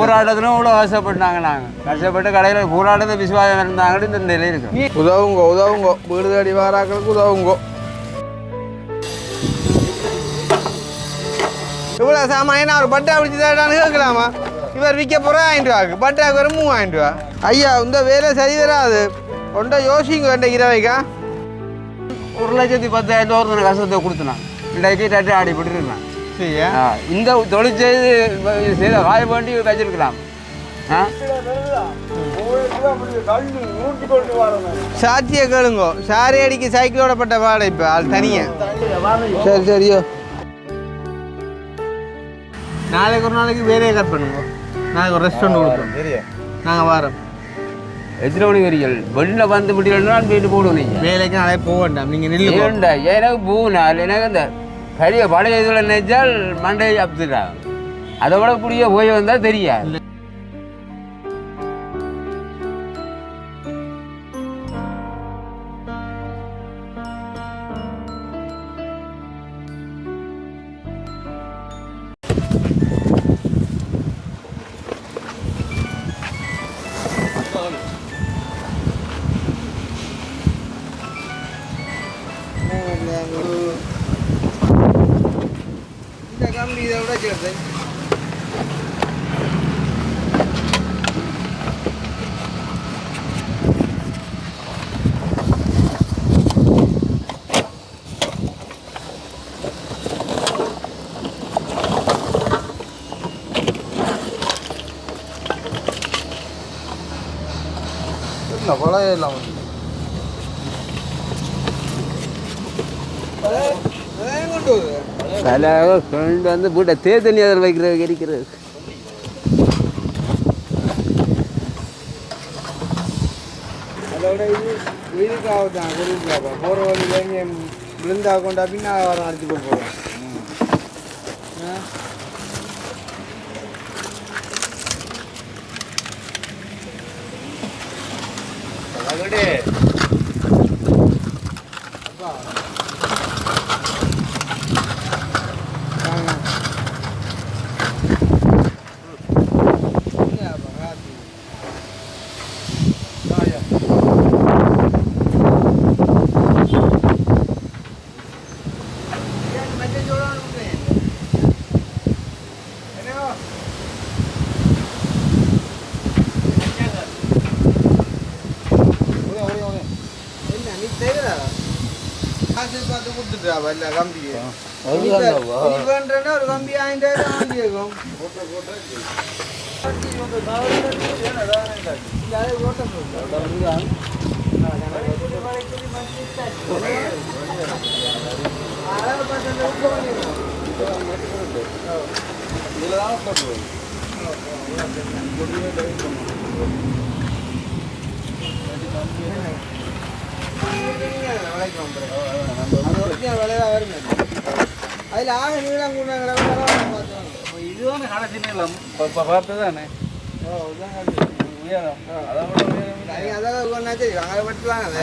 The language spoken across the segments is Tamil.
போராட்டத்திலும் இவ்வளோ கஷ்டப்பட்டாங்க. நாங்கள் கஷ்டப்பட்டு கடையில் போராட்டத்தை விசுவாசம் இருந்தாங்கன்னு இந்த நிலையில் இருக்கோம். உதவுங்கோ வீடு தேடி வாராக்களுக்கு உதவுங்கோ. இவ்வளோ சாமான் என்ன ஒரு பட்டா பிடிச்சி தாட்டான்னு கேட்கலாமா? இவர் விற்க போகிற 1000 ரூபாக்கு பட்டாவுக்கு ஒரு 3000 ரூபா. ஐயா இந்த வேலை சரி வராது. ஒன்றை யோசிங்க வேண்ட இரவைக்கா 1,10,000 ஒரு கஷ்டத்தை கொடுத்துனான். இன்றைக்கு டட்டு ஆடிப்பட்டு இருக்கலாம். சரியா இந்த தொழில் செய்த காய வேண்டி வச்சிருக்கலாம். சாட்சியை கேளுங்கோ. சாரி அடிக்கு சைக்கிளோட பட்ட பாடை இப்போ அது தனியாக. சரியோ நாளைக்கு ஒரு நாளைக்கு வேலையை கட் பண்ணுங்க. நாளைக்கு ஒரு ரெஸ்டாரண்ட் கொடுப்போம். சரியா நாங்கள் வரோம். எத்தனை மணி வரீர்கள்? வெளில வந்து விட்டீங்கன்னா போயிட்டு போடுவோம். நீங்கள் வேலைக்கு நாளைக்கு போக வேண்டாம். நீங்கள் நில்லுண்டா எனக்கு போகணும். எனக்கு இந்த பெரிய பழைய இதில் நினைச்சால் மண்டையை அப்துட்டாங்க. அதை விட கூடிய போய் வந்தால் தெரியாது. இந்த கம்பி இதை விட சேர்த்து பழைய இல்லாம கொண்டு வந்து வீட்டை தேர்தல் அதில் வைக்கிறது இருக்கிறது. அதோட இதுக்காக தான் போகிற வழியில விழுந்தா கொண்டா பின்னா வர அடிச்சு போகிறோம். பார்த்து கொடுத்துட்டா இல்லை கம்பிக்கு ஒரு கம்பி 1000 வாங்கிக்கும். அதில் ஆக நீளம் கூடாங்க இதுதானே கடைசி நீளம் பார்த்து தானே. அதான் ஒன்றாச்சு அங்கே வெட்டுவாங்க.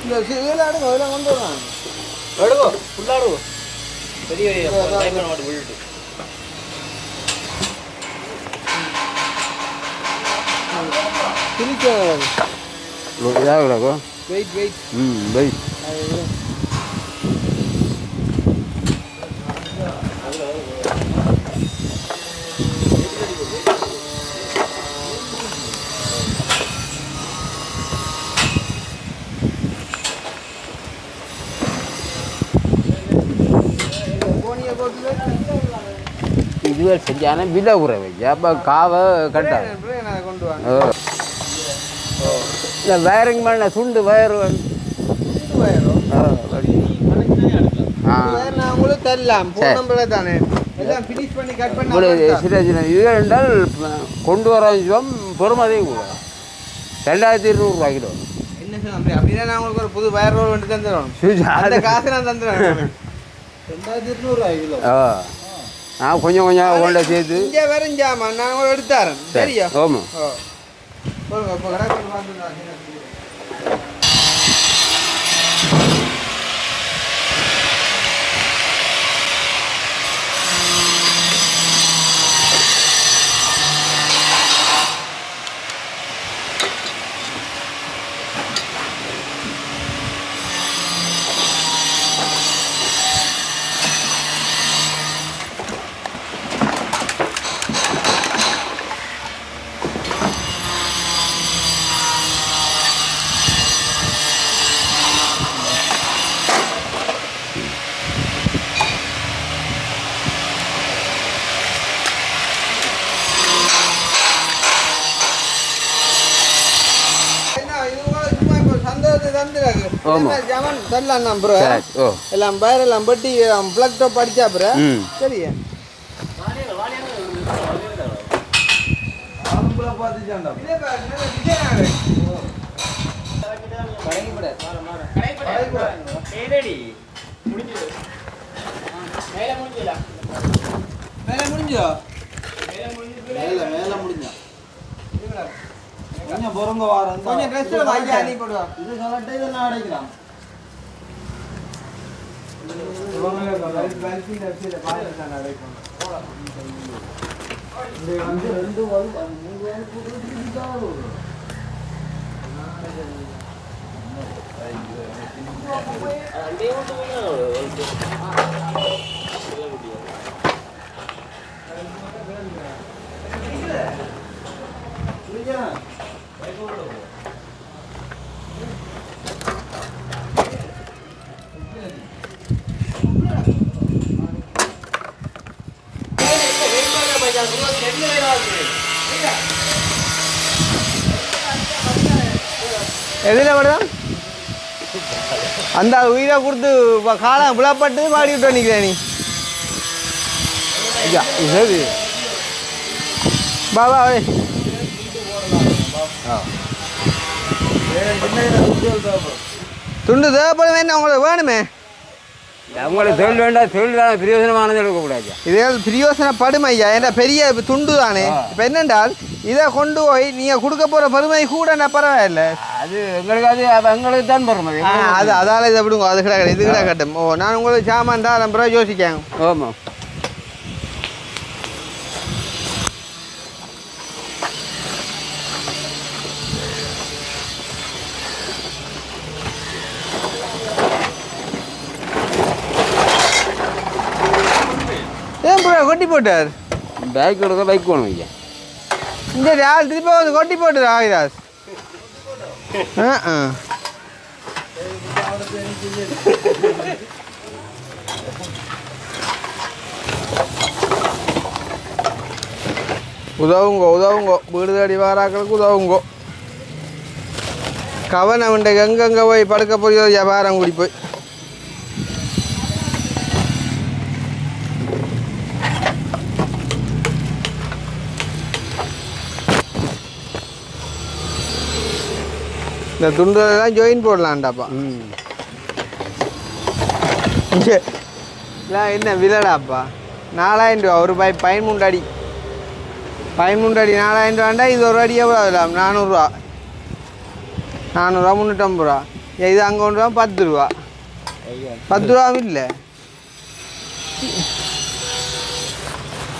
இந்த சீலாடுங்க அதெல்லாம் கொண்டு வருவாங்க. எடுக்கோ ஃபுல்லாடுவோம். பெரிய விழுட்டு இதாகக்கூடாக்கோ. வெயிட் வெயிட் வெயிட் இதுவே செஞ்சானே விலை குறைவை. அப்போ காவை கட்டாது கொண்டு வாங்க. இல்லை வயரிங் பண்ண சுண்டு வயர் உங்களுக்கு தரலாம். தானே இது என்றால் கொண்டு வர பெருமதியும் கூட 2200 கிலோ. என்ன சொல்ல அப்படின்னா நான் உங்களுக்கு ஒரு புது வயர் ரோல் வந்து தந்துடுவோம். அந்த காசு நான் தந்துடுவேன். 2200 கிலோ. நான் கொஞ்சம் கொஞ்சம் கொண்ட சேர்த்து இங்கே வேறு ஜாமான் நான் எடுத்தாரன். சரியா? ஆமாம். போட்டு தந்துறாங்க ஆமா. ஜாமான் தரலாம் நான் ப்ரோ ஓ எல்லாம் பேர் எல்லாம் பட்டி பிளக் டாப் அடிச்சா ப்ரோ சரியா மேல முடிஞ்சோ மேல முடிஞ்சா கொஞ்சம் பொறுங்க வாரம் கொஞ்சம் ட்ரெஸ்ல வாங்கி அணி போடுவா இது கலட்டை இதெல்லாம் அடைக்கலாம் எதில் மேடம் அந்த உயிரை கொடுத்து காலம் விழாப்பட்டு பாடி விட்டு நிற்கிறேன் நீ சரி பாபா துண்டு தேவைப்படும் என்ன உங்களுக்கு வேணுமே உங்களுக்கு தொழில் வேண்டாம் தொழில் தானே பிரயோஜனமானது எடுக்கக்கூடாது இதே பிரயோசனப்படும் ஐயா ஏன்னா பெரிய துண்டு தானே இப்போ என்னென்றால் இதை கொண்டு போய் நீங்கள் கொடுக்க போகிற பெருமை கூட நான் பரவாயில்ல அது எங்களுக்கு அது எங்களுக்கு தான் பெருமை அது அதால் இதை விடுங்க அது கிடையாது இது கிட்ட கட்டும் ஓ நான் உங்களுக்கு சாமான் தான் அப்புறம் யோசிக்காங்க ஆமாம் ஏன் ப்ரோ கொட்டி போட்டார் பைக் எடுக்க பைக் வேணும் ஐயா இந்த ஆள் திருப்பி வந்து கொட்டி போட்டார் ஆகிதாஸ் உதவுங்க வீடு தேடி வாராக்களுக்கு உதவுங்கோ கவனம் உண்டு எங்கெங்கே போய் படுக்க போய் வியாபாரம் கூடி போய் இந்த துண்டுலாம் ஜாயின் போடலான்டாப்பா இல்லை என்ன விலடாப்பா 4000 ரூபா ஒரு பை 13 அடி 4000 ரூபாண்டா இது ஒரு அடி எவ்வளோ ஆகலாம் 400 ரூபா 350 ரூபா இது அங்கே ஒன்று ரூபா 10 ரூபா 10 ரூபாவும் இல்லை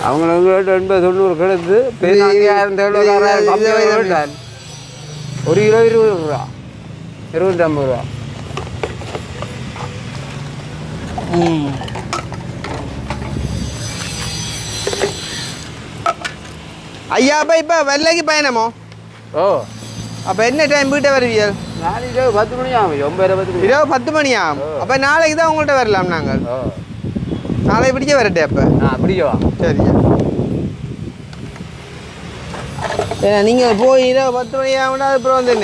அவங்களுக்கு 80-90 கிடைத்து ஒரு கிலோ 20 ரூபா 250 ரூபா ஐயா அப்போ இப்போ வெள்ளைக்கு பயணமோ ஓ அப்போ என்ன டைம் வீட்டை வருவீங்க நாளைக்கு 10 மணி ஆகும் 9:10 இரவு 10 மணி ஆகும் அப்போ நாளைக்கு தான் உங்கள்கிட்ட வரலாம் நாங்கள் நாளைக்கு பிடிக்க வரட்டே அப்போ அப்படியா சரியா ஏன்னா நீங்கள் போய் இரவு 10 மணி ஆகும்னா அப்புறம் வந்து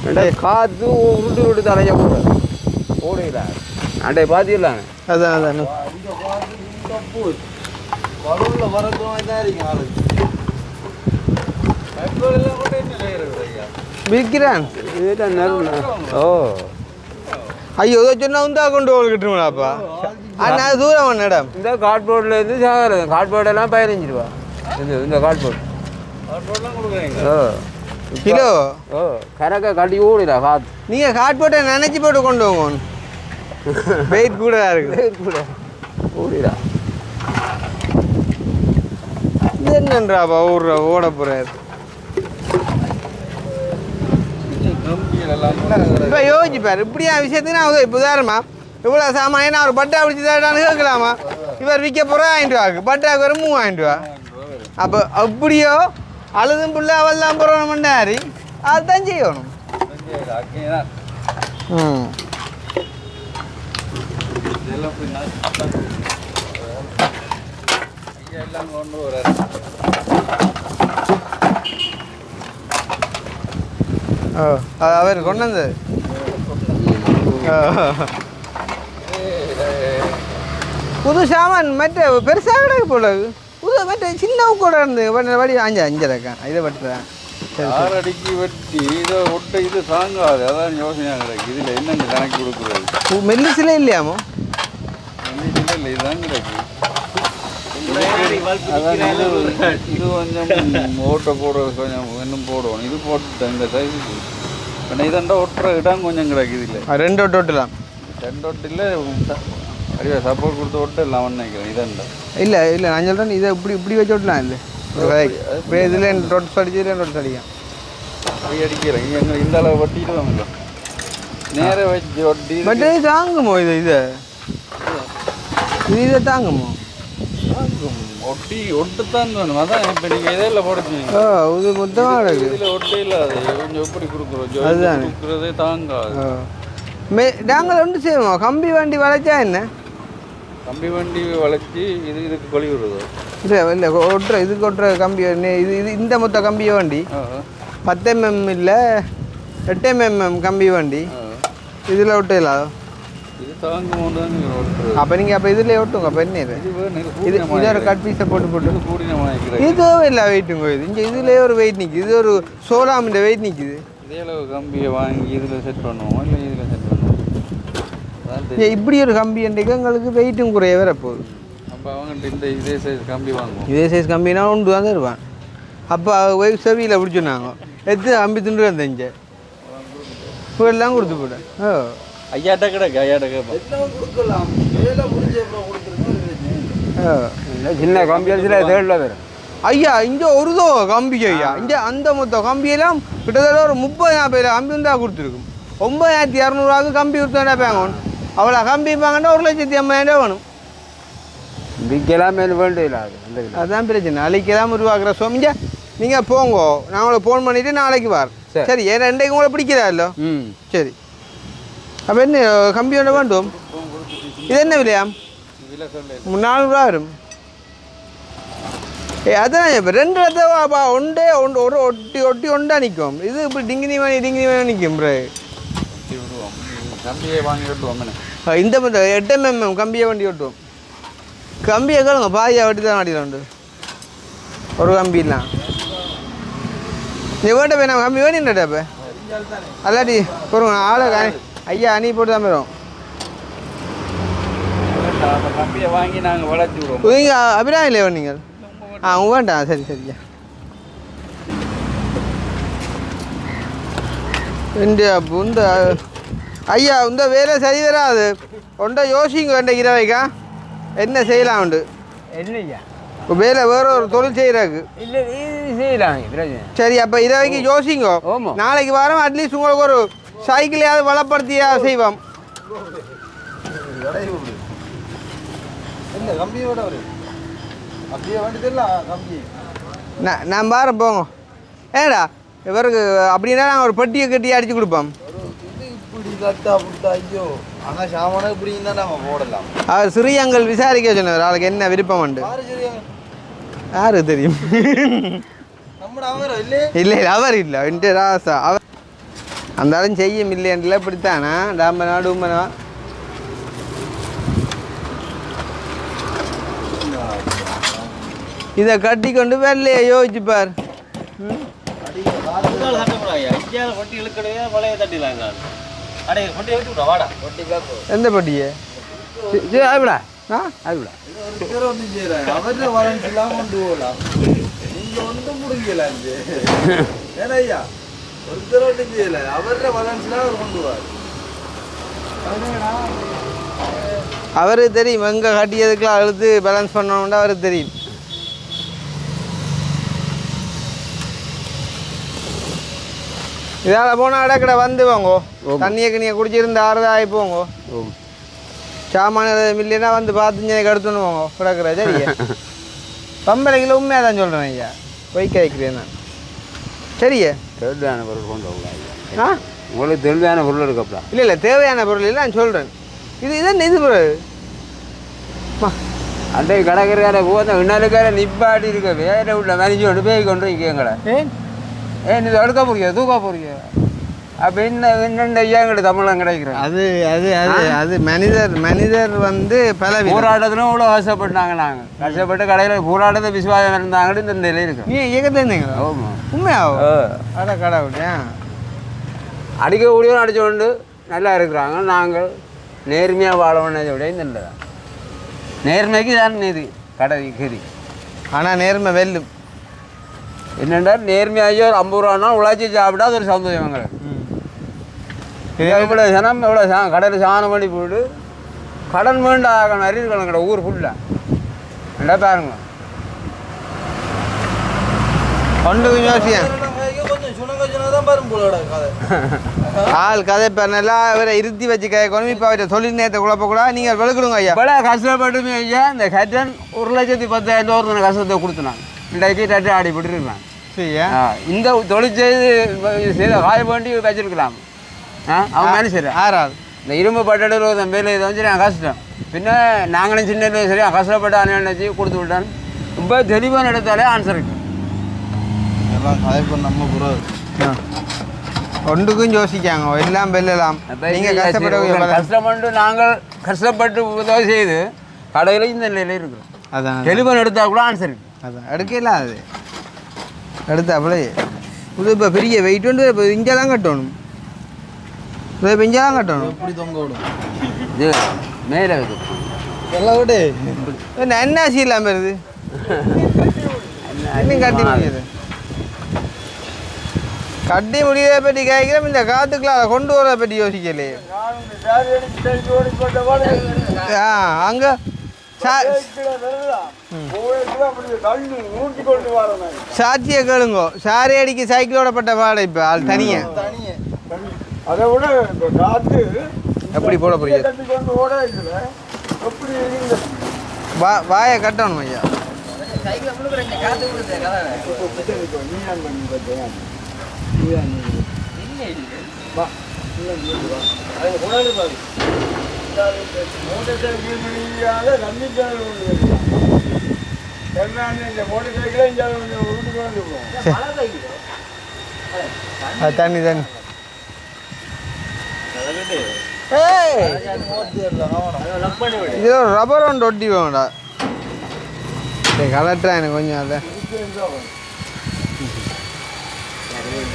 என்ன காற்று உருட்டு விட்டு தலைய போடுறது ஓடுகிறா அண்டை பார்த்துக்கலாங்க அதான் அதான் விற்கிறான் ஓ ஐயோ சொன்னா உந்தா கொண்டு போகிட்டுருமாப்பா அண்ணா தூரம் மேடம் இந்த கார்ட்போர்ட்லேருந்து சாகிறது கார்ட்போர்டெல்லாம் 15 ரூபா இந்த கார்ட்போர்ட் ஓ கிலோ ஓ கரெக்டாக கட்டி ஓடுதா காற்று நீங்கள் கார்ட்போர்ட்டை நினச்சி போட்டு கொண்டு வாங்க வெயிட் கூட இருக்குது வெயிட் கூட ஓடுதா இது என்னன்றாப்பா ஓட போகிறார் இப்போ யோசிப்பார் இப்படியா விஷயத்துக்கு நான் இப்போ உதாரணமா இவ்வளோ சாமான் நான் ஒரு பட்டா பிடிச்சி தரட்டான்னு கேட்கலாமா இவர் விற்க போகிறா 1000 ரூபாய்க்கு பட்டாவுக்கு ஒரு 3000 ரூபா அப்போ அப்படியோ அழுதும் பிள்ளை அவள் தான் போகிறோம்னாரு அதுதான் செய்யணும் ஓ அவர் கொண்டு வந்தது புது சாமான் மற்ற பெருசாக கிடக்கு போல புது மற்ற சின்ன கூட இருந்து வடி 5 இருக்கேன் இதை வெட்டுறேன் அடிக்கி வெட்டி இதை ஒட்ட இது தாங்காது அதான் யோசனையாக கிடக்கு இதில் என்னென்ன கணக்கு கொடுக்குறது மெல்லிசில இல்லையாமோ இல்லை இதுதான் கிடக்கு இது கொஞ்சம் ஓட்ட போட கொஞ்சம் இன்னும் போடுவோம் இது போட்டுட்டேன் இந்த சைஸுக்கு ஆனால் இதண்டா ஒட்டுற இடம் கொஞ்சம் கிடக்கு இதில் 2 ஒட்டு ஒட்டலாம் 2 ஒட்டில் அப்படியே சப்போர்ட் கொடுத்து ஒட்டு இல்லாமல் நினைக்கிறேன் இதண்டா இல்லை நான் சொல்கிறேன் இதை இப்படி வச்சு ஒட்டலாம் இல்லை இப்போ இதில் ரொட்ஸ் அடிச்சு இதில் ரொட்ஸ் அடிக்கும் அப்படி அடிக்கிறேன் எங்கள் இந்த அளவு ஒட்டிட்டு வாங்க நேராக வச்சு ஒட்டி பட் இது தாங்குமோ இதை தாங்குமோ ஒட்டி ஒட்டுத்தான் வேணும் அதான் இப்போ நீங்கள் இதில் போடுறீங்க இது மொத்தமாக கிடக்கு இதில் ஒட்டு இல்லாது கொஞ்சம் எப்படி கொடுக்குறோம் அதுதான் கொடுக்குறதே தாங்காது நாங்கள் ஒன்று செய்வோம் கம்பி வண்டி வளைச்சா என்ன கம்பி வண்டி வளைச்சி இதுக்கு கொழி விடுறது இல்லை ஒட்டுற இதுக்கு ஒட்டுற கம்பி இது இந்த மொத்த கம்பி வண்டி 10 mm இல்லை 8 mm கம்பி வண்டி இதில் ஒட்டலாம் இது தாங்க அப்போ நீங்கள் அப்போ இதில் ஒட்டுங்க அப்போ என்ன இது ஒரு கட் பீஸை போட்டு இது இல்லை வெயிட்டுங்க இது இங்கே இதுலேயே ஒரு வெயிட் நிற்குது இது ஒரு சோலாமின் வெயிட் நிற்குது இதே அளவு கம்பியை வாங்கி இதில் செட் பண்ணுவோம் இல்லை இதில் செட் பண்ணுவோம் இப்படி ஒரு கம்பி என்றைக்கு எங்களுக்கு வெயிட்டும் குறைய வர போகுது அப்போ அவங்கள்ட்ட இந்த இதே சைஸ் கம்பி வாங்குவோம் இதே சைஸ் கம்பினா ஒன்று தான் தருவான் அப்போ ஒய்ஃப் செவியில் பிடிச்சோன்னாங்க எடுத்து அம்பி துண்டு வந்தேன் இங்கே எல்லாம் கொடுத்து போட்டேன் ஐயாட்ட கிடக்கு ஐயாட்ட கேட்போம் கொடுக்கலாம் சின்ன கம்பி அடிச்சுல தேடல வேறு ஐயா இங்கே ஒரு கம்பி ஐயா இங்கே அந்த மொத்த கம்பியெல்லாம் கிட்டத்தட்ட ஒரு 30,000 கம்பி இருந்தால் கொடுத்துருக்கும் 9,200 கம்பி கொடுத்தா பேங்கணும் அவ்வளோ கம்பி பாங்கன்னா 1,50,000 வேணும் விற்கலாம் வேண்டிய அதுதான் பிரச்சனை நாளைக்கெல்லாம் உருவாக்குற சோமிங்க நீங்கள் போங்க நான் உங்களை ஃபோன் பண்ணிவிட்டு நாளைக்கு வார் சரி ஏன்னா இன்றைக்கு உங்களை பிடிக்கிறா இல்லை சரி அப்போ என்ன கம்பி ஒன்று வேண்டும் இது என்ன விலையா 400 வரும் அதான் இப்போ 2 இடத்த ஒன்றே ஒரு ஒட்டி ஒன்றா நிற்கும் இது இப்படி டிங்கினி வேணி நிற்கும் கம்பியை வாங்கி விட்டுவோம் இந்த 8 mm கம்பியை வண்டி ஓட்டுவோம் கம்பியை கேளுங்க பாதியாக வட்டி தான் வாட்டியில் உண்டு ஒரு கம்பி இல்லை நீ வேட்ட போய் நான் கம்பி வேணின்டா இப்போ அல்லாட்டி பொறுங்க ஆளை ஐயா அணி போட்டு தான் போயிடும் கம்பியை வாங்கி நாங்கள் வளர்ச்சி விடுவோம் நீங்கள் அபிராமி இல்லையா நீங்கள் வேண்டாம் சரி சரியா இந்த ஐயா இந்த வேலை சரி வராது ஒன்றை யோசிங்க வேண்ட இரவைக்கா என்ன செய்யலாம் உண்டு என்னையா வேலை வேற ஒரு தொழில் செய்யறாக்கு இல்லை இது செய்யலாம் சரி அப்போ இரவைக்கு யோசிங்க நாளைக்கு வாரம் அட்லீஸ்ட் உங்களுக்கு ஒரு சைக்கிளையாவது வளப்படுத்தியா செய்வோம் நான் பாரு போங்க ஏடா இவருக்கு அப்படின்னா நாங்கள் ஒரு பெட்டியை கட்டி அடிச்சு கொடுப்போம் அவர் சிறியங்கள் விசாரிக்க சொன்னவர் அவளுக்கு என்ன விருப்பம் உண்டு யாருக்கு தெரியும் இல்லை அவர் இல்லை என்கிட்ட ராசா அவர் அந்த ஆளும் செய்யும் இல்லையன்றில் இப்படித்தானா டாம்பனா டூம்பனா இதை கட்டி கொண்டு வெள்ளையை யோசிச்சுப்பார் எந்த பட்டியே அதுடா அதுடா அவருக்கு தெரியும் எங்கே கட்டியதுக்கெல்லாம் அழுத்து பேலன்ஸ் பண்ணணும்னு அவருக்கு தெரியும் இதால் போனால் இடக்கடை வந்து வாங்கோ தண்ணியை கிணியை குடிச்சிருந்து ஆறுதாகி போங்கோ சாமான மில்லியனா வந்து பார்த்து எடுத்துன்னு போங்க கிடக்குற சரியா பம்பளைக்கில் உண்மையாக தான் சொல்கிறேன் ஐயா பொய் கேட்குறேன் நான் சரியா தேவையான பொருள் கொண்டு போகலாம் உங்களுக்கு தேவையான பொருள் எடுக்கப்படா இல்லை தேவையான பொருள் இல்லை நான் சொல்கிறேன் இது இது பொருள் அந்த கடற்கரையார போத இன்னலுக்கார நிப்பாட்டி இருக்க வேற உள்ள மனுஷி கொண்டு போய் கொண்டு வைக்கங்கள ஏன் இது எடுக்க போறியா தூக்க போறியா அப்போ இன்னும் ஐயாங்கிட்ட தமிழம் கிடைக்கிறேன். அது அது அது அது மனிதர் வந்து பல போராட்டத்திலும் இவ்வளோ கஷ்டப்பட்டாங்க. நாங்கள் கஷ்டப்பட்டு கடையில் போராட்டத்தை விசுவாசம் இருந்தாங்கன்னு இந்த நிலையில் இருக்கோம். நீ இயக்கத்தில் இருந்தீங்களா? ஆமாம். உண்மையாகும். அட கடை விட்டியா அடிக்கக்கூடியவன் அடிச்சு கொண்டு நல்லா இருக்கிறாங்க. நாங்கள் நேர்மையாக வாழ வேண்டியதை விட இந்த நேர்மைக்கு தான் இது கடை கதி. ஆனால் நேர்மை வெல்லும். என்னென்னா நேர்மையாக ஒரு 50 ரூபானா உழைச்சி சாப்பிட்டா அது ஒரு சந்தோஷம் எங்களுக்கு. இவ்வளோ ஜனம் எவ்வளோ கடையில் சாணம் பண்ணி போட்டு கடன் வேண்டாக நிறைய இருக்கணும் கடை ஊர் ஃபுல்லாக ரெண்டா பாருங்க. ஒன்றுக்கு யோசியா ஆள் கதை நல்லா இவரை இருத்தி வச்சு கேட்கணும். இப்போ அவரை தொழில் நேரத்தை குழப்பக்கூடா. நீங்கள் வெளுக்கிடுங்க ஐயா. இவ்வளோ கஷ்டப்பட்டுமே ஐயா. இந்த கட்டன் 1,10,000 ஒரு கஷ்டத்தை கொடுத்துனாங்க. இன்றைக்கு டட்டு ஆடிப்பட்டு இருக்காங்க. சரியா இந்த தொழில் செய்து காய வேண்டி வச்சிருக்கலாம். அவன் மனுஷன் ஆறாள் இந்த இரும்பு பட்டடு மேலே இதை வந்து நான் கஷ்டம். பின்ன நாங்களும் சின்ன சரி கஷ்டப்பட்டு நினச்சி கொடுத்து விட்டான். ரொம்ப தெளிவான இடத்தாலே ஆன்சர் இருக்கு. ஒன்றுக்கும் யோசிக்காங்க எல்லாம் வெல்லலாம். நீங்கள் கஷ்டப்பட்டு நாங்கள் கஷ்டப்பட்டு உதவி செய்து கடையில் இந்த நிலையில் இருக்கிறோம். அதான் தெளிவான எடுத்தால் கூட ஆன்சர் இருக்கு. அதான் எடுக்கல அது எடுத்தாப்புல புது இப்போ பெரிய வெயிட் வந்து இப்போ இங்கெல்லாம் கட்டணும். இப்போ இங்கெல்லாம் கட்டணும். எப்படி தொங்க விடும் இது மேலே எல்லாம் விடு என்ன ஆசி இல்லாமல் வருது. இன்னும் கட்டி முடியுது. கட்டி முடியதை பற்றி கேட்கிறோம். இந்த காத்துக்குள்ள அதை கொண்டு வரதை பற்றி யோசிக்கலையே. அங்கே சாட்சியை கேளுங்கோ. சாரி அடிக்க சைக்கிளோட பட்ட பாடம் இப்போ ஆள் தனியா அதை விட காத்து எப்படி போட புரியுது. வாயை கட்டணும் ஐயா. தண்ணி தண்ணி இது ஒரு ரப்பர் ஒன்று ஒட்டி வேண்டா. கலட்டுறா எனக்கு கொஞ்சம். அதை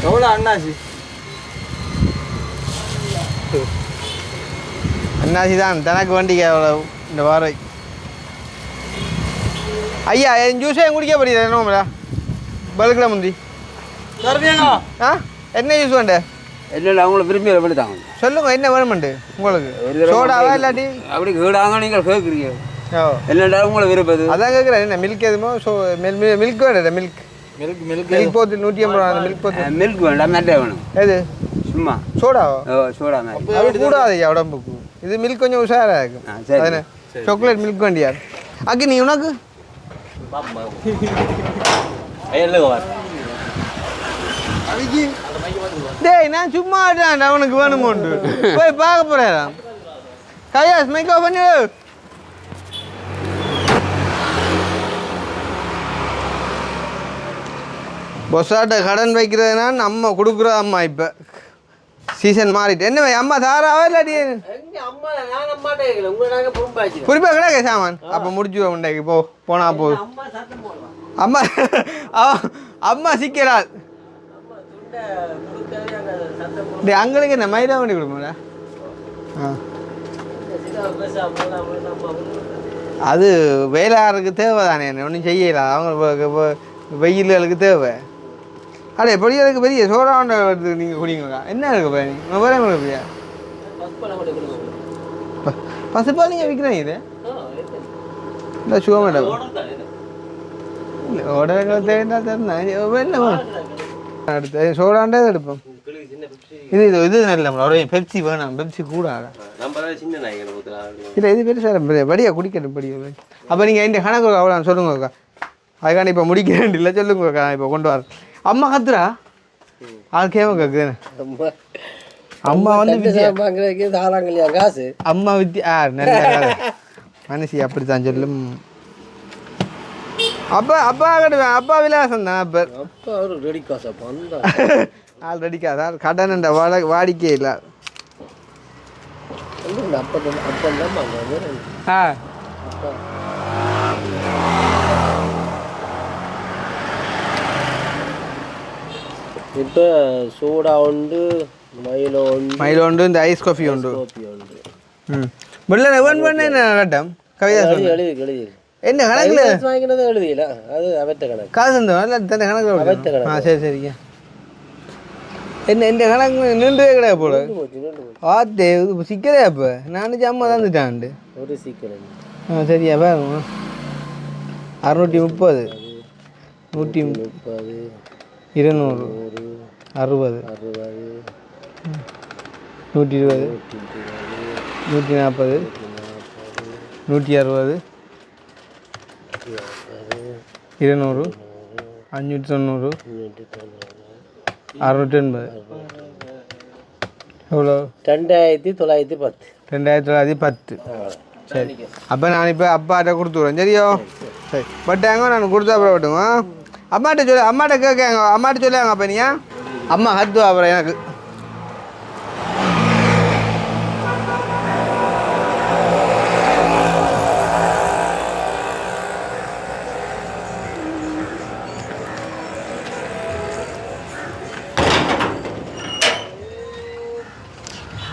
எவ்வளோ அண்ணாச்சி அண்ணாச்சி தான் தனக்கு வண்டிக்கு எவ்வளோ இந்த வாரை ஐயா. என் ஜூஸே குடிக்க போறீங்க என்னோம்டா பல்கில் முந்தி ஆ என்ன ஜூஸ் வேண்ட இல்லை அவங்கள விரும்பி அப்படித்தாங்க. சொல்லுங்க என்ன வேணுமெண்டு உங்களுக்கு சோடாவா இல்லாட்டி அப்படி கேடாங்க நீங்கள் கேட்குறீங்க. என்னடா உங்களை விருப்பது அதான் கேட்குறேன். என்ன மில்க் எதுமோ மில்க் வேணும். மில்க் போத்து 150 ரூபா. மில்க் போத்து மில்க் வேண்டாம் மெல்ல வேணும். எது சும்மா சோடாவோ? சோடா அது கூடாது ஐயா உடம்புக்கு. இது மில்க் கொஞ்சம் உஷாராக இருக்கும். அதுன்னு சாக்லேட் மில்க் வேண்டியா அக்கி நீ உனக்கு டேய் நான் சும்மா அவனுக்கு வேணுமோண்டு போய் பார்க்க போறேன். கையாஸ் மைக்கோ பண்ணு. பொசாட்ட கடன் வைக்கிறதுனா நம்ம கொடுக்குற அம்மா இப்போ சீசன் மாறிட்டு என்ன அம்மா தாராவா இல்லாட்டி குறிப்பாக கிடையாது சாமான். அப்போ முடிச்சு உண்டாக்கி போனா போதும். அம்மா அம்மா சிக்கிறாள். அங்களுக்கு என்ன மயிலா வண்டி கொடுப்போம்ல. அது வேலையாருக்கு தேவை தானே. ஒன்றும் செய்யலாம். அவங்க வெயிலுக்கு தேவை. அடே பெரியதுக்கு பெரிய சோடாண்ட வருது. நீங்கள் குடிங்களா என்ன இருக்கு பையன் நீங்கள் வேற பிரியா பசுப்பால் நீங்கள் விற்கிறீங்க இது இல்லை சுக மேடம் இல்லை உடனே தேவைன்னா தரேன். என்ன அடுத்து சோடாண்டே எடுப்போம். இது நல்ல ஒரு பெப்சி வேணாம். பெப்சி கூட இல்லை இது பெருசாக படியாக குடிக்கணும் படி. அப்போ நீங்கள் இந்த கணக்கு அவ்வளோ சொல்லுங்கக்கா. அதுக்காண்டி இப்போ முடிக்கிறேன் இல்லை சொல்லுங்கக்கா. இப்போ கொண்டு வர அம்மா கத்துறா ஆள் கேம கக்கு அம்மா வந்து காசு அம்மா வித்தியா நல்ல மனசி அப்படித்தான் சொல்லும். அப்பா அப்பா கட்டுவேன். அப்பா விலாசம் தான். அப்போ ஆள் ரெடிக்காதா கடன் வாடிக்கை இல்லை ஆ இப்போ சூடா உண்டு மயில உண்டு இந்த ஐஸ் காஃபி உண்டு ம் முல்ல எவன் பண்ண என்ன கட்டம் கவிதா சொல்லு எழுதி என்ன கணக்கில் வாங்கினது எழுதியில அது அவற்ற கணக்கு காசு இல்லை தந்த கணக்கு ஆ சரி சரிங்க என்ன இந்த கணக்கு நின்றுவே கிடையாது போல ஆத்தே இது சிக்கலே அப்போ நான் அம்மா தந்துட்டான்ண்டு ஒரு சீக்கிரம் ஆ சரியா பாருங்க 630 130 200 60 120 140 160 200 590 680 எவ்வளோ 2910 2910 சரி அப்போ நான் இப்போ அப்பாட்ட கொடுத்துட்றேன் சரியோ சரி பட்டாங்க நான் கொடுத்தா அப்புறம் விட்டுங்க அம்மாட்ட கேட்காங்க அம்மாட்ட சொல்லுவாங்க அப்போ நீ அம்மா ஹத்துவா அப்புறம் எனக்கு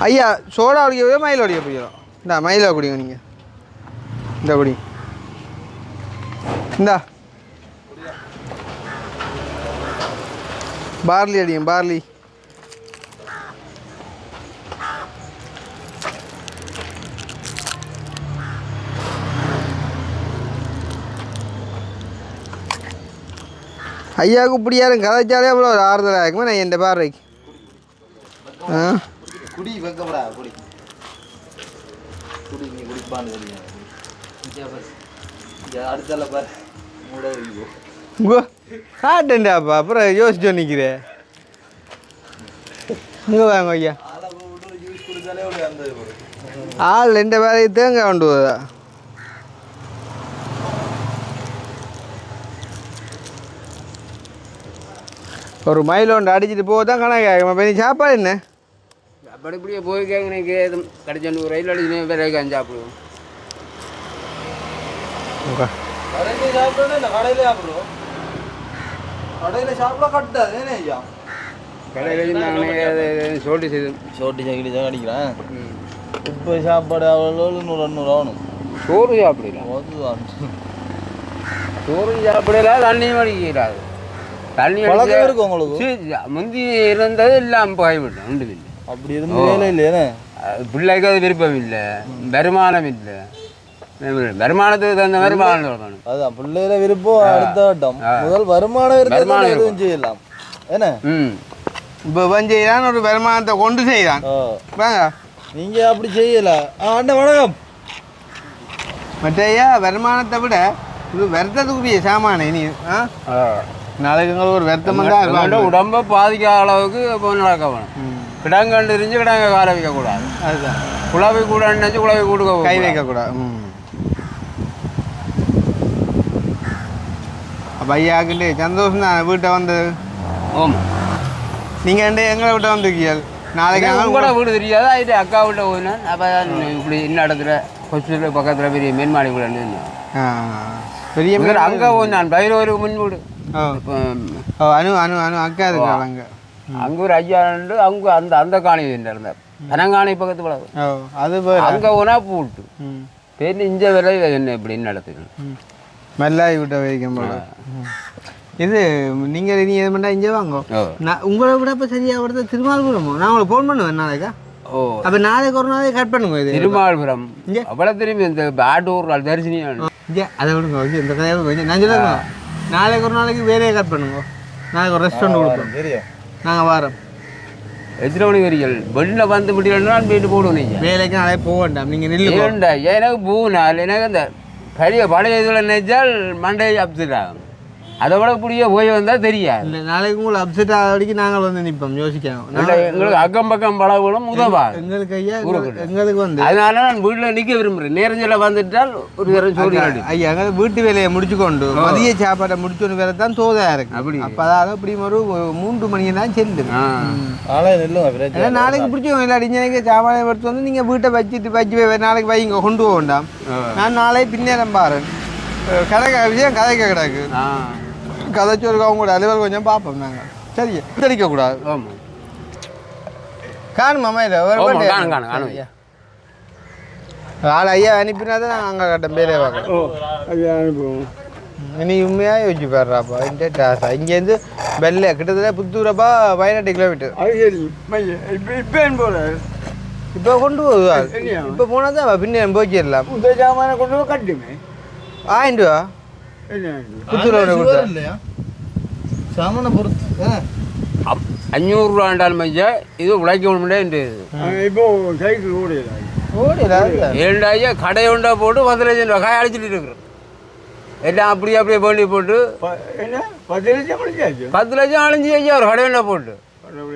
ஐயா சோடா குடிக்க போய் மயில் குடிக்க போயிடும் இந்தா மயிலா குடிங்க நீங்கள் இந்த குடி இந்தா பார்லி அடிங்க பார்லி ஐயாவுக்கு இப்படி யாரும் கதைச்சாலே அவ்வளோ ஒரு ஆறுதலாக இருக்குமா நான் என் பார்வைக்கு ஆ குடி வைக்கப்படா குடி குடி நீ குடிப்பான்னு அடுத்தால பாரு மூட வைக்கோ காட்டேன்டாப்பா அப்புறம் யோசிச்சு நிற்கிறேன் இங்கே வாங்க ஐயா ஜூஸ் குடிச்சாலே ஒரு அந்த ஆள் ரெண்டு வேலையை தேங்காய் கொண்டு போதா ஒரு மயில் ஒன்று அடிச்சுட்டு போக தான் கணக்கு பெரிய சாப்பாடு என்ன அப்படி இப்படியே போய் கேட்குறேன் எதுவும் கிடைச்சோன்னு ரயில் அடிச்சுனே வேற சாப்பிடுவோம் கடையில் சாப்பிடணும் இல்லை கடையில் சாப்பிடுவோம் கடையில் சாப்பிட கட்டாது ஏன்னா ஐயா கடையில் நாங்கள் சோட்டி செய்து சோட்டி சைக்கிள் தான் அடிக்கிறேன் இப்போ சாப்பாடு அவ்வளோ 100 ஆகணும் சோறு சாப்பிடலாம் சோறு சாப்பிடலாம் தண்ணியும் அடிக்கிறாது தண்ணி பழக்கம் இருக்கும் உங்களுக்கு முந்தி இருந்தது இல்லாமல் போய்விட்டோம் உண்டு இல்லை அப்படி இருந்து வேலை இல்லையே பிள்ளைக்கு அது விருப்பம் இல்லை வருமானம் இல்லை வருமானத்துக்கு தகுந்த மாதிரி வாழணும் அதுதான் பிள்ளையில விருப்பம் அடுத்த வட்டம் முதல் வருமானம் இருந்தால் எதுவும் செய்யலாம் என்ன இப்போ செய்யலாம் ஒரு வருமானத்தை கொண்டு செய்யலாம் வாங்க நீங்கள் அப்படி செய்யல அண்ணா வணக்கம் மற்றையா வருமானத்தை விட இது வருத்தத்துக்குரிய சாமான இனி நாளைக்கு எங்களுக்கு ஒரு வருத்தம் உடம்பை பாதிக்காத அளவுக்கு இப்போ நடக்க வேணும் கிடங்கண்டு இருந்து கிடங்க கால வைக்கக்கூடாது அதுதான் குழாவை கூட நினச்சி குழாவை கொடுக்க கை வைக்கக்கூடாது அப்போ ஐயாக்கிட்டு சந்தோஷம் தான் வீட்டை வந்து ஆமாம் நீங்கள் எங்களை விட்ட வந்துருக்கீங்க நாளைக்கு கூட வீடு தெரியாது ஆகிட்டு அக்கா வீட்டை போயினேன் அப்போ இப்படி இன்னும் இடத்துல ஹாஸ்பிட்டல் பக்கத்தில் பெரிய மேன்மாடி கூட பெரிய அங்கே போய் நான் பயிரோருக்கு முன் வீடு அனு அனு அனு அக்கா இருக்காங்க அங்கே அங்கே ஒரு ஐயா ரெண்டு அவங்க அந்த அந்த காணி இருந்தார் தனங்காணி பக்கத்து கூட அது அங்கே போனா பூட்டு பேர் இஞ்ச விலை என்ன இப்படின்னு நடத்துக்கணும் மெல்லாய் விட்ட வைக்கும் போல இது நீங்கள் நீ எது பண்ணா இங்கே வாங்க நான் உங்களை விட இப்போ சரியாக வருது திருமால்புரமோ நான் உங்களுக்கு ஃபோன் பண்ணுவேன் நாளைக்கா அப்போ நாளைக்கு ஒரு நாளைக்கு கட் பண்ணுங்க இது திருமால்புரம் அவ்வளோ திரும்பி இந்த ஆட்டூர் தரிசனியான அதை விடுங்க இந்த கதையாக நான் சொல்லுங்க நாளைக்கு ஒரு நாளைக்கு வேலையை கட் பண்ணுங்க நாளைக்கு ஒரு ரெஸ்டாரண்ட் கொடுப்போம் தெரியும் நாங்கள் வாரோம் எத்தனை மணி வரீர்கள் வெளியில் வந்து முடியலன்னா போயிட்டு போடுவோம் நீங்கள் வேலைக்கு நாளைக்கு போக வேண்டாம் நீங்கள் நில்லு எனக்கு பூனால் எனக்கு அந்த பெரிய பழைய இதில் நினைச்சால் மண்டையை அப்சிட்டாகும் அதை விட இப்படியே போய் வந்தால் தெரியாது. இல்லை நாளைக்கு உங்களை அப்செட் ஆக வரைக்கும் நாங்கள் வந்து நிற்போம் யோசிக்கணும். எங்களுக்கு அக்கம் பக்கம் பழகுகளும் உதவாது எங்களுக்கு ஐயா எங்களுக்கு வந்து அதனால நான் வீட்டில் நிற்க விரும்புகிறேன். நேரஞ்சில் வந்துட்டால் ஒரு தரம் சொல்லி ஐயா எங்களுக்கு வீட்டு வேலையை முடிச்சுக்கொண்டு மதிய சாப்பாட்டை முடிச்சோன்னு வேலை தான் தோதாக இருக்கு. அப்படி அப்போ அதாவது அப்படி ஒரு 3 மணி தான் செல்லு. நெல்லும் ஏன்னா நாளைக்கு பிடிச்சவங்க இல்லை அடிஞ்சனைக்கு சாமானை எடுத்து வந்து நீங்கள் வீட்டை வச்சு நாளைக்கு வைங்க கொண்டு போக வேண்டாம். நான் நாளை பின்னேரம் பாருன் கதை விஷயம் கதைக்க கிடக்கு கதைச்சு ஒரு அவங்க கூட அலுவல் கொஞ்சம் பார்ப்போம் நாங்கள். சரி தெளிக்கக்கூடாது. ஆமாம் காணுமாம்மா இல்லை காணும் ஆள் ஐயா அனுப்பினா தான் நாங்கள் அங்கே கட்டம் பேரே பார்க்கணும். ஐயா அனுப்புவோம். நீ உண்மையாக யோசிச்சு பாடுறாப்பா டாஸா இங்கேருந்து வெள்ளை கிட்டத்தட்ட புத்தூரப்பா 18 கிலோமீட்டர். அது சரி இப்போ போல இப்போ கொண்டு போகுதா இப்போ போனால் தான் பின்ன போச்சிடலாம். இந்த சாமான கொண்டு போய் கட்டுமே 1000 ரூபா புத்தூர் கொடுத்தா சாமான பொறுத்து 500 ரூபாண்டால் மையா இது உழைக்க முடியாது. இப்போ சைக்கிள் ஓடிடலாம் 7,000 கடை உண்டா போட்டு 10 லட்சம் ரூபா காய அடிச்சுட்டு இருக்கிறோம். எல்லாம் அப்படியே வேண்டி போட்டு 10 லட்சம் அழிஞ்சு ஐயா ஒரு கடை உண்டா போட்டு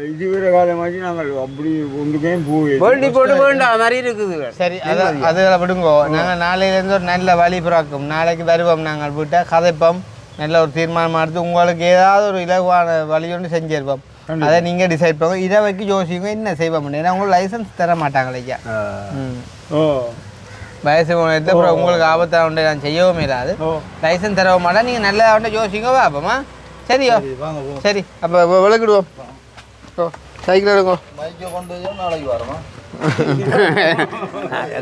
இது வேற காலமாச்சு நாங்கள் அப்படி ஒன்றுக்கையும் வேண்டி போட்டு வேண்டாம் மாதிரி இருக்குது. சரி அதில் விடுங்கோ. நாங்கள் நாளையிலேருந்து ஒரு நல்ல வழி பிறக்கும். நாளைக்கு வருவோம் நாங்கள் விட்டால் கதைப்போம் நல்ல ஒரு தீர்மானம் எடுத்து உங்களுக்கு ஏதாவது ஒரு இலகுவான வழி ஒன்று செஞ்சிருப்போம். அதை நீங்கள் டிசைட் பண்ணுங்க. இதை வைக்க யோசிங்க என்ன செய்வோம். ஏன்னா உங்களுக்கு லைசன்ஸ் தர மாட்டாங்களே ஐயா. வயசு போனது அப்புறம் உங்களுக்கு ஆபத்தாக உண்டு நான் செய்யவும் இல்லாது லைசன்ஸ் தரவ மாட்டேன். நீங்கள் நல்லா உண்டு யோசிங்க பார்ப்போமா. சரியோ சரி அப்போ விளக்கிடுவோம். ஓ சைக்கிள் எடுங்கோ கொண்டு நாளைக்கு வரோமா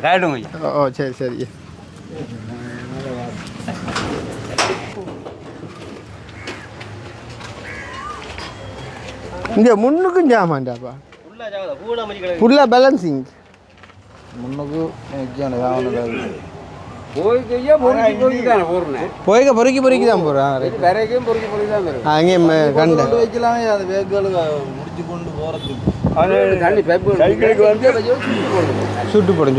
காட்டுங்க. ஓ சரி சரி இங்கே முன்னுக்கும் ஜாமான்டாப்பா ஃபுல்லாக பேலன்சிங் முன்னுக்கு போய்க்க பொறுக்கி தான் போகிறான். அங்கேயும் கண்டு வைக்கலாமே அது வேகளுக்கு முடிச்சு கொண்டு போகிறதுக்கு சுட்டு போடும்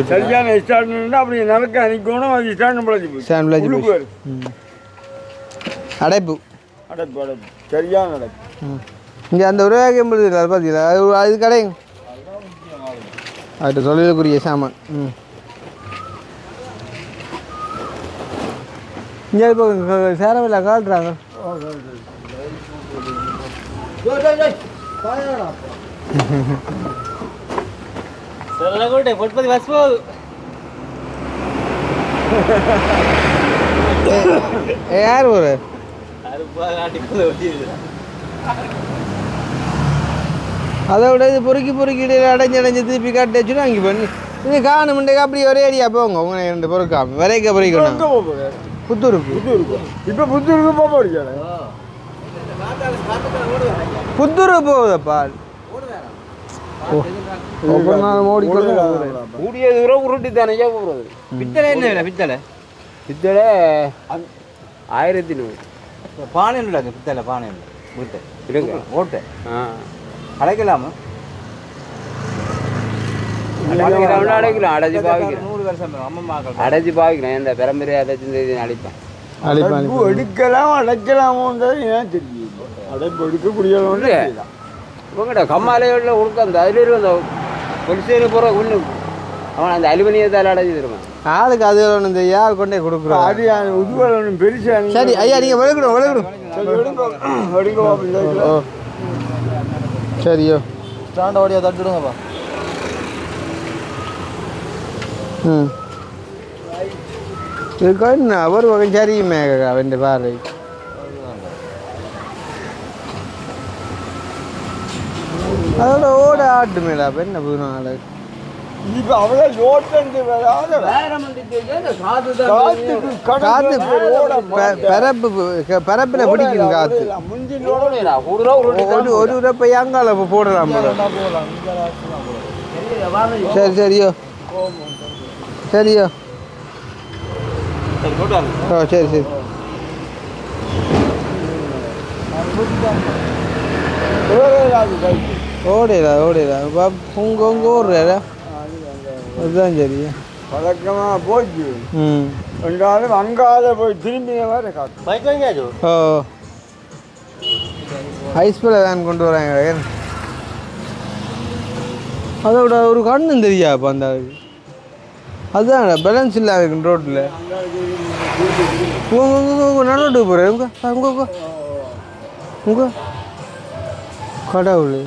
அடைப்பு சரியான அடைப்பு. இங்கே அந்த ஒரு வேகம் பார்த்தீங்களா அது கடைங்க அது தொழிலுக்குரிய சாமான். இங்கே இப்போ சேரவில்லை காட்டுறாங்க. யார் ஒரு அதை விட இது பொறுக்கிட்டு அடைஞ்சு திருப்பி காட்டு வச்சுன்னா அங்கே பண்ணி இது காணுமெண்டே அப்படி ஒரே அடியா போங்க உங்க 2 பொறுக்காம வரைக்க பொறிக்கணும். புத்தூருக்கு இப்போ புத்தூருக்கு போக போறீங்க. புத்தூருக்கு போகுதப்பா ஒவ்வொரு நாள் கூடிய தூரம் உருட்டி தானே போகிறது. பித்தளை என்ன பித்தளை 1100 பானை இல்லைங்க பித்தளை பானை இல்லை இருங்க ஓட்டை அடைக்கலாமா அடைக்கலாம் அடைச்சி பாவிக்கிறேன் 100 வருஷம் அம்மா அடைச்சி பாவிக்கிறேன். இந்த பெரம்பரை அடைச்சி அடிப்பேன் எடுக்கலாம் அடைக்கலாமோன்றது ஏன் தெரியும். அடைப்பு எடுக்கக்கூடிய இவங்கட கம்மாலையோட உடுக்க அந்த அதில் அந்த பொலிசேரி போகிற ஒன்று அவன் அந்த அலுமினியத்தால் அடைச்சி தருவான். ஆளுக்கு அது ஒன்று யார் கொண்டே கொடுக்குறோம். அது உதுவல் ஒன்று பெருசாக. சரி ஐயா நீங்கள் விளக்கணும் சரியோ ஸ்டாண்ட் ஓடியா தட்டுடுங்கப்பா. இதுக்கு ஒரு வகை சரியுமே அவன் பார்வை அதோட ஓட ஆட்டு மேடா என்ன புது ஆளு இப்போ அவ்வளோ யோட்டு காத்து பரப்பில் பிடிக்கும் காத்து ஒரு உரப்பை அங்கால போடலாம். சரியோ ஓ சரி ஓடிடா உங்க ஓடுறா அதுதான் சரி பழக்கமாக போச்சு. ரெண்டாவது அங்கால போய் திரும்பி வேறு காட்டு. ஓ ஐஸ் பல வேன் கொண்டு வராங்க. அதோட ஒரு கண்ணும் தெரியா இப்போ அந்த அதுதான் பேலன்ஸ் இல்லை இருக்கு ரோட்டில். நடுரோட்டுக்கு போகிறேன் உங்க கடவுள்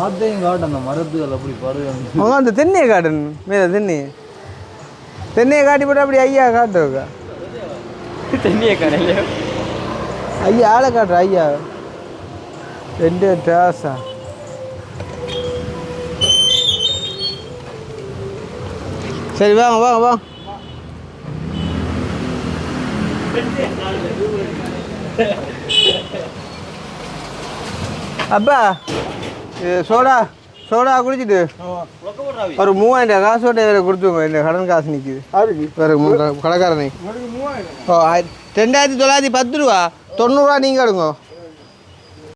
ஆத்தையும் காட்டு அந்த மரத்துகள் அப்படி பாருங்க. அவங்க அந்த தென்னையை காட்டணும் மேலே தென்னையை காட்டி போட்டு அப்படி ஐயா காட்டுக்கா தென்னிய கடையில ஐயா ஆளை காட்டுற ஐயா ரெண்டு டாஸா. சரி வாங்க வாங்க வாங்க. அப்பா சோடா குடிச்சிட்டு ஒரு 3000 காசோட கொடுத்துங்க. இந்த கடன் காசு நிற்கிது வேறு கடைக்காரனை. ஓ 2910 ரூபா 90 ரூபா நீங்கள் எடுங்க.